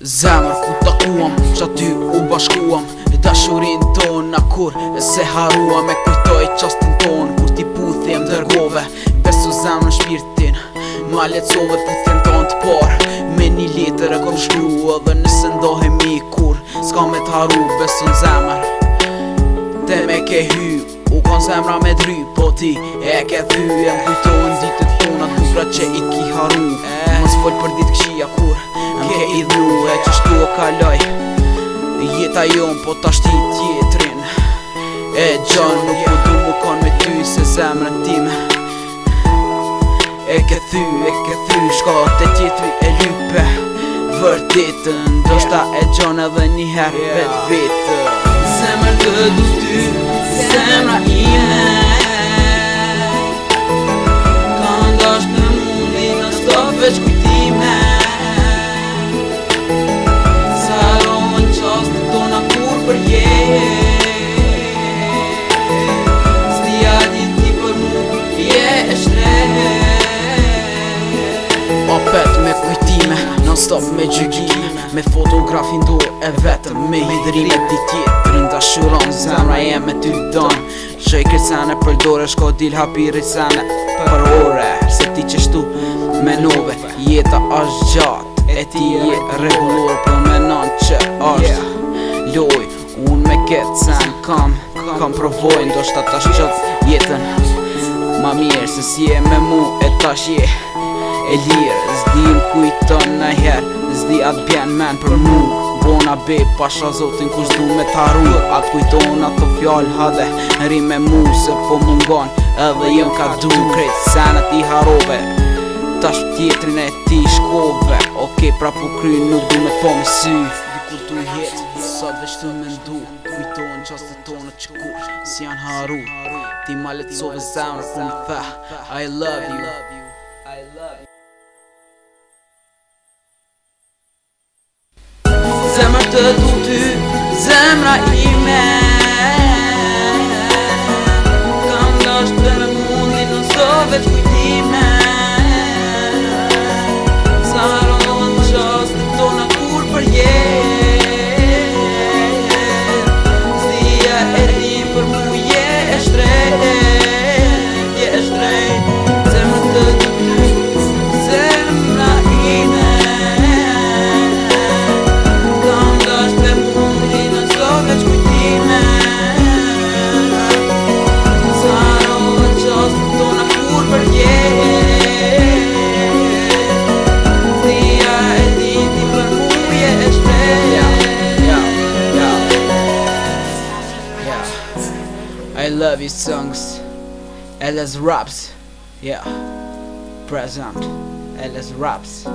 Zemër ku takuam, që aty u bashkuam e dashurin ton na kur e se haruam. E kujtoj qastin ton kur ti puthi e mdërgove. Besu zemër në shpirtin ma lecove puthin ton të par. Me një letër e kom shkru edhe nëse ndohemi kur s'ka me t'haru. Besu në zemër te me ke hy u kon zemra me dry. Po ti e ke thy e m'kujtojnë ditët tona tukra që i ki haru. Mos fol për ditë këshia kur m'ke idhnu e që shtu o kaloj jeta jon po t'ashti tjetrin. E gjon nuk po du mu kon me ty se zemrën tim e ke thy shkate tjetri e lype vërtetën. Ndoshta e gjon edhe njëherë vetë zemër të du ty, zemra ime ka ndash në mundi në stop veç kujtime. Saron qastë tona kur për s'dia dit ti për mu je e shtrejt. Opet me kujtime, non stop me gjykime, me fotografin do e vetëm me hidrime ti tjetërin dashuron. Zemra jeme ty don që i kërcene për dore shko dil hapiri sene për ore se ti qështu menove jeta është gjatë e ti je regulor për menon që është loj. Unë me ketë sen kam provoj ndoshta tash qët jetën ma mirë se si e me mu e tash je e lirë. Zdi m'kujton në herë, zdi atë bjen men për mu. Bona be pasha zotin kus du me t'haru. Atë kujton ato fjallë hade ri me mu se po mungon edhe jem ka du krejt senet i harove. Tash tjetrin e ti shkove oke pra po kry nuk du me po me sy. Dikur tu jetë sot veç tu me ndu kujton qastet tonë që kur si janë haru. Ti ma letësove zemrë ku më tha I love you. Zemër të du ty, zemra ime kam ndash të në mundi në so veç kujtime. Saron qastë tona kur për s'dia e dim për mu je e shtrejt. Zemër të du ty, zemra ime I love you songs LS Raps, yeah, present LS Raps.